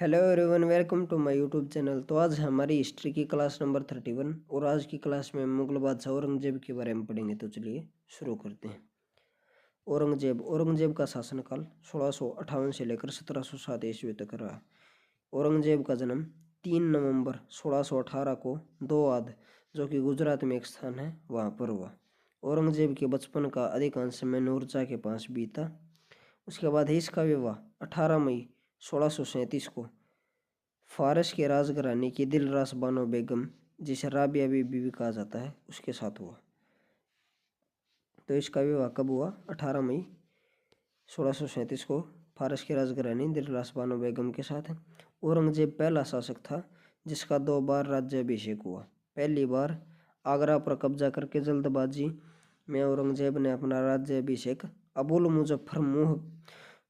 Hello everyone, welcome to my YouTube channel. तो आज हमारी हिस्ट्री की क्लास नंबर 31 और आज की क्लास में मुगल बादशाह औरंगजेब के बारे में पढ़ेंगे। तो चलिए शुरू करते हैं। औरंगजेब का शासनकाल 1658 से लेकर 1707 ईस्वी तक रहा। औरंगजेब का जन्म 3 नवंबर 1618 को दोआद, जो कि गुजरात में एक स्थान है, वहाँ पर हुआ। औरंगजेब के बचपन का अधिकांश समय नूरजहाँ के पास बीता। उसके बाद ही इसका विवाह 18 मई 1637 को फारस के राजघराने की दिलरास बानो बेगम, जिसे राबिया बीबी कहा जाता है, उसके साथ हुआ। तो इसका विवाह कब हुआ? 18 मई 1637 को फारस की राजघरानी दिलरास बानो बेगम के साथ। औरंगजेब पहला शासक था जिसका 2 बार राज्याभिषेक हुआ। पहली बार आगरा पर कब्जा करके जल्दबाजी में औरंगजेब ने अपना राज्याभिषेक अबुल मुजफ्फर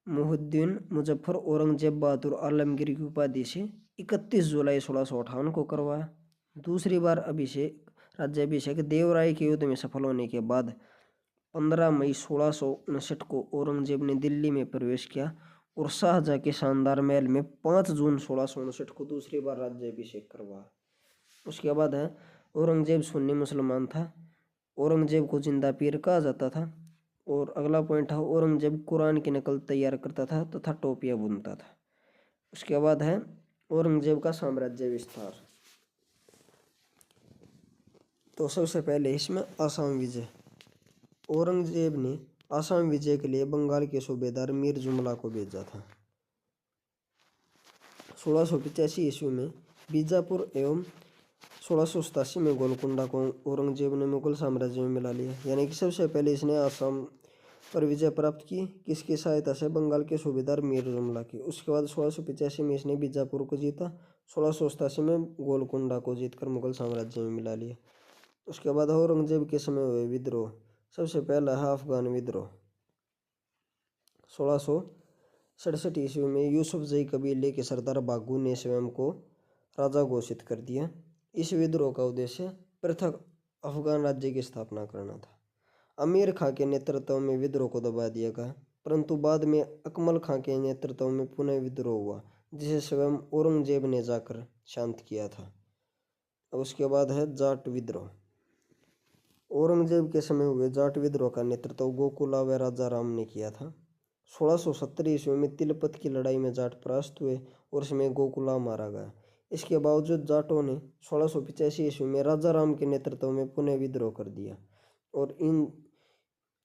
मुहुद्दीन मुजफ्फर औरंगजेब बहादुर आलमगीर की उपाधि से 31 जुलाई 1658 को करवाया। दूसरी बार राज्याभिषेक देवराय के युद्ध में सफल होने के बाद 15 मई 1659 को औरंगजेब ने दिल्ली में प्रवेश किया और शाहजहाँ के शानदार महल में 5 जून 1659 को दूसरी बार राज्याभिषेक करवाया। उसके बाद है औरंगजेब सुन्नी मुसलमान था। औरंगजेब को जिंदा पीर कहा जाता था। और अगला पॉइंट है औरंगजेब कुरान की नकल तैयार करता था तथा टोपियां बुनता था। उसके बाद है औरंगजेब का साम्राज्य विस्तार। तो सबसे पहले इसमें आसाम विजय। औरंगजेब ने आसाम विजय के लिए बंगाल के सूबेदार मीर जुमला को भेजा था। 1685 ईस्वी में बीजापुर एवं 1687 में गोलकुंडा को औरंगजेब ने मुगल साम्राज्य में मिला लिया। यानी कि सबसे पहले इसने आसाम पर विजय प्राप्त की, किसकी सहायता से? बंगाल के सूबेदार मीर जुमला की। उसके बाद 1685 में इसने बीजापुर को जीता। 1687 में गोलकुंडा को जीतकर मुगल साम्राज्य में मिला लिया। उसके बाद औरंगजेब के समय हुए विद्रोह। सबसे पहला है अफगान विद्रोह। 1667 ईस्वी में यूसुफ जई कबीले के सरदार बागू ने स्वयं को राजा घोषित कर दिया। इस विद्रोह का उद्देश्य पृथक अफगान राज्य की स्थापना करना था। अमीर खां के नेतृत्व में विद्रोह को दबा दिया गया, परंतु बाद में अकमल खां के नेतृत्व में पुनः विद्रोह हुआ, जिसे स्वयं औरंगजेब ने जाकर शांत किया था। उसके बाद है जाट विद्रोह। औरंगजेब के समय हुए जाट विद्रोह का नेतृत्व गोकुला व राजा राम ने किया था। 1670 ईस्वी में तिलपत की लड़ाई में जाट परास्त हुए और इसमें गोकुला मारा गया। इसके बावजूद जाटों ने 1685 ईस्वी में राजा राम के नेतृत्व में पुनः विद्रोह कर दिया और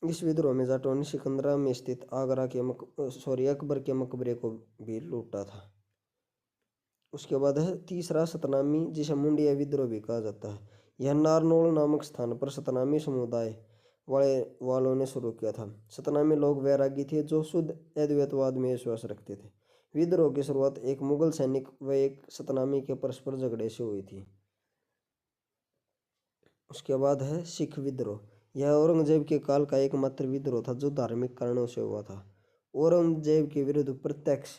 इस विद्रोह में जाटों ने सिकंदरा में स्थित अकबर के मकबरे को भी लूटा था। उसके बाद है तीसरा सतनामी, जिसे मुंडिया विद्रोह भी कहा जाता है। यह नारनौल नामक स्थान पर सतनामी समुदाय वालों ने शुरू किया था। सतनामी लोग वैरागी थे जो शुद्ध अद्वैतवाद में विश्वास रखते थे। विद्रोह की शुरुआत एक मुगल सैनिक व एक सतनामी के परस्पर झगड़े से हुई थी। उसके बाद है सिख विद्रोह। यह औरंगजेब के काल का एकमात्र विद्रोह था जो धार्मिक कारणों से हुआ था। औरंगजेब के विरुद्ध प्रत्यक्ष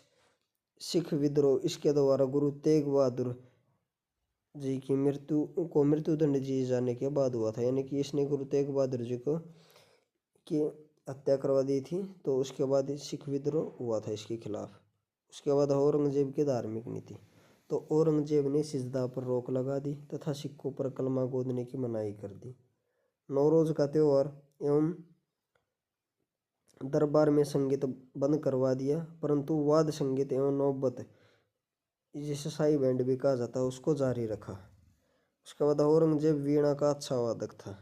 सिख विद्रोह इसके द्वारा गुरु तेग बहादुर जी की मृत्युदंड दिए जाने के बाद हुआ था। यानी कि इसने गुरु तेग बहादुर जी को की हत्या करवा दी थी, तो उसके बाद सिख विद्रोह हुआ था इसके खिलाफ। उसके बाद औरंगजेब की धार्मिक नीति। तो औरंगजेब ने सिजदा पर रोक लगा दी तथा सिखों पर कलमा गोदने की मनाही कर दी। नौरोज का त्यौहार एवं दरबार में संगीत बंद करवा दिया, परंतु वाद्य संगीत एवं नौबत, जिसे शाही बैंड भी कहा जाता है, उसको जारी रखा। उसके बाद औरंगजेब वीणा का अच्छा वादक था।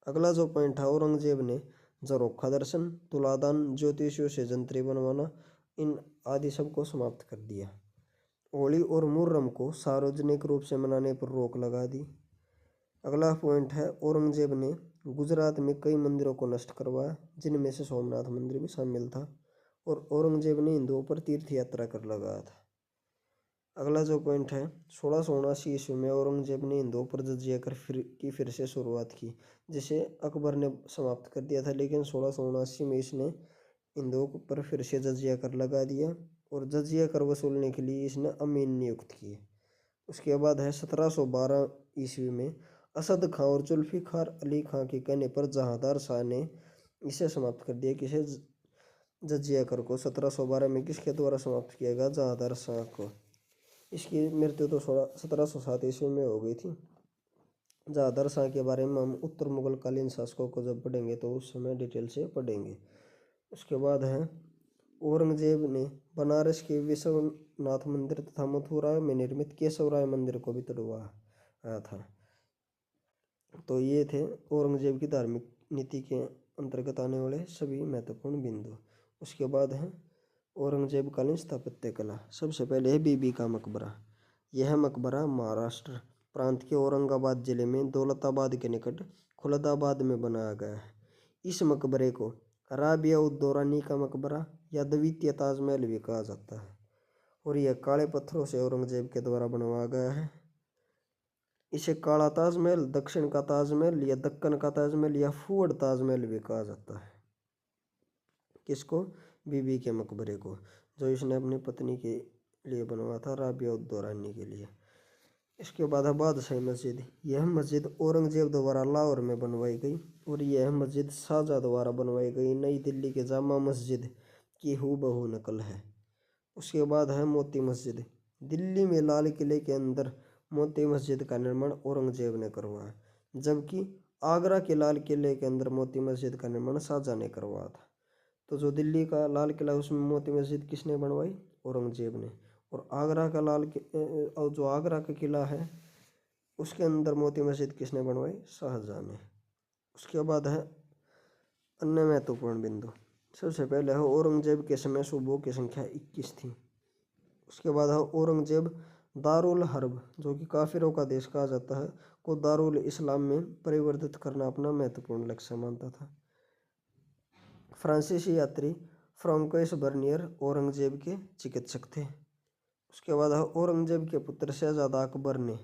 अगला जो पॉइंट था, औरंगजेब ने झरोखा दर्शन, तुलादान, ज्योतिषियों से जंतरी बनवाना, इन आदि सबको समाप्त कर दिया। होली और मुहर्रम को सार्वजनिक रूप से मनाने पर रोक लगा दी। अगला पॉइंट है औरंगजेब ने गुजरात में कई मंदिरों को नष्ट करवाया, जिनमें से सोमनाथ मंदिर भी शामिल था, और औरंगजेब ने हिंदुओं पर तीर्थ यात्रा कर लगाया था। अगला जो पॉइंट है 1679 ईस्वी में औरंगजेब ने हिंदुओं पर जजिया कर फिर से शुरुआत की, जिसे अकबर ने समाप्त कर दिया था, लेकिन 1679 में इसने हिंदुओं पर फिर से जजिया कर लगा दिया और जजिया कर वसूलने के लिए इसने अमीन नियुक्त किए। उसके बाद है 1712 ईस्वी में असद खां और जुल्फिकार अली खां के कहने पर जहांदार शाह ने इसे समाप्त कर दिया। जजिया कर को 1712 में किसके द्वारा समाप्त किया गया? जहांदार शाह को। इसकी मृत्यु तो 1707 ईस्वी में हो गई थी। ज़्यादातर शाह के बारे में हम उत्तर मुगल कालीन शासकों को जब पढ़ेंगे तो उस समय डिटेल से पढ़ेंगे। उसके बाद है औरंगजेब ने बनारस के विश्वनाथ मंदिर तथा मथुरा में निर्मित केशवराय मंदिर को भी तुड़वाया था। तो ये थे औरंगजेब की धार्मिक नीति के अंतर्गत आने वाले सभी महत्वपूर्ण बिंदु। उसके बाद है औरंगजेब कालीन स्थापत्य कला। सबसे पहले है बीबी का मकबरा। यह मकबरा महाराष्ट्र प्रांत के औरंगाबाद जिले में दौलताबाद के निकट खुलदाबाद में बनाया गया है। इस मकबरे को राबिया उद दौरानी का मकबरा या द्वितीय ताजमहल भी कहा जाता है और यह काले पत्थरों से औरंगजेब के द्वारा बनवाया गया है। इसे काला ताजमहल, दक्षिण का ताजमहल या दक्कन का ताजमहल या फूड ताजमहल भी कहा जाता है। किसको? बीबी के मकबरे को, जो इसने अपनी पत्नी के लिए बनवाया था, राबिया उद दौरानी के लिए। इसके बाद है बादशाही मस्जिद। यह मस्जिद औरंगजेब द्वारा लाहौर में बनवाई गई और यह मस्जिद शाहजहाँ द्वारा बनवाई गई नई दिल्ली के जामा मस्जिद की हूबहू नकल है। उसके बाद है मोती मस्जिद। दिल्ली में लाल किले के अंदर मोती मस्जिद का निर्माण औरंगजेब ने करवाया, जबकि आगरा के लाल किले के अंदर मोती मस्जिद का निर्माण शाहजहाँ ने करवाया था। तो जो दिल्ली का लाल किला उसमें मोती मस्जिद किसने बनवाई? औरंगजेब ने। और आगरा का और जो आगरा का किला है उसके अंदर मोती मस्जिद किसने बनवाई? शाहजहाँ ने। उसके बाद है अन्य महत्वपूर्ण बिंदु। सबसे पहले है औरंगजेब के समय सूबों की संख्या 21 थी। उसके बाद है औरंगजेब दारुल हर्ब, जो कि काफिरों का देश कहा जाता है, को दारुल इस्लाम में परिवर्तित करना अपना महत्वपूर्ण लक्ष्य मानता था। फ्रांसीसी यात्री फ्रांकोइस बर्नियर औरंगजेब के चिकित्सक थे। उसके बाद औरंगजेब के पुत्र शहजादा अकबर ने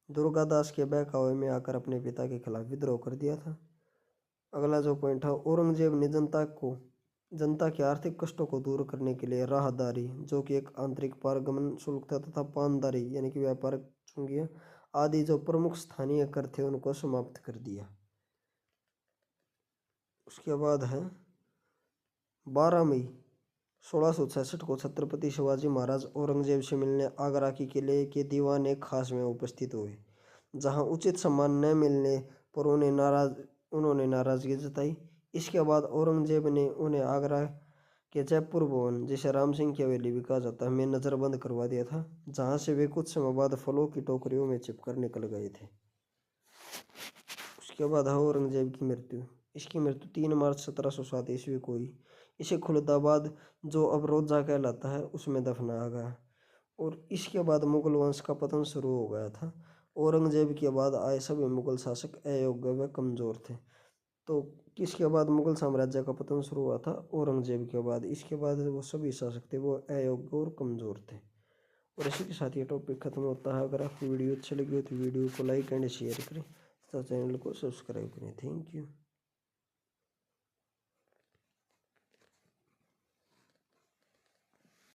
दुर्गादास के बहकावे में आकर अपने पिता के खिलाफ विद्रोह कर दिया था। अगला जो पॉइंट है, औरंगजेब ने जनता के आर्थिक कष्टों को दूर करने के लिए राहदारी, जो कि एक आंतरिक पारगमन शुल्क था, तथा पानदारी यानी कि व्यापारिक चुंगियां आदि जो प्रमुख स्थानीय कर थे उनको समाप्त कर दिया। उसके बाद है 12 मई 1666 को छत्रपति शिवाजी महाराज औरंगजेब से मिलने आगरा के किले के दीवान एक खास में उपस्थित हुए, जहां उचित सम्मान न मिलने पर उन्होंने नाराजगी जताई। इसके बाद औरंगजेब ने उन्हें आगरा के जयपुर भवन, जिसे राम सिंह की हवेली भी कहा जाता है, में नजरबंद करवा दिया था, जहां से वे कुछ समय बाद फलों की टोकरियों में छिपकर निकल गए थे। उसके बाद है औरंगजेब की मृत्यु। इसकी मृत्यु 3 मार्च 1707 ईस्वी को हुई। इसे खुलदाबाद, जो अब रोजा कहलाता है, उसमें दफनाया गया और इसके बाद मुगल वंश का पतन शुरू हो गया था। औरंगजेब के बाद आए सभी मुगल शासक अयोग्य व कमजोर थे। तो किसके बाद मुगल साम्राज्य का पतन शुरू हुआ था? औरंगजेब के बाद। इसके बाद वो सभी शासक थे वो अयोग्य और कमजोर थे। और इसी के साथ ये टॉपिक खत्म होता है। अगर आपको वीडियो अच्छी लगी हो तो वीडियो को लाइक एंड शेयर करें तथा चैनल को सब्सक्राइब करें। Thank you.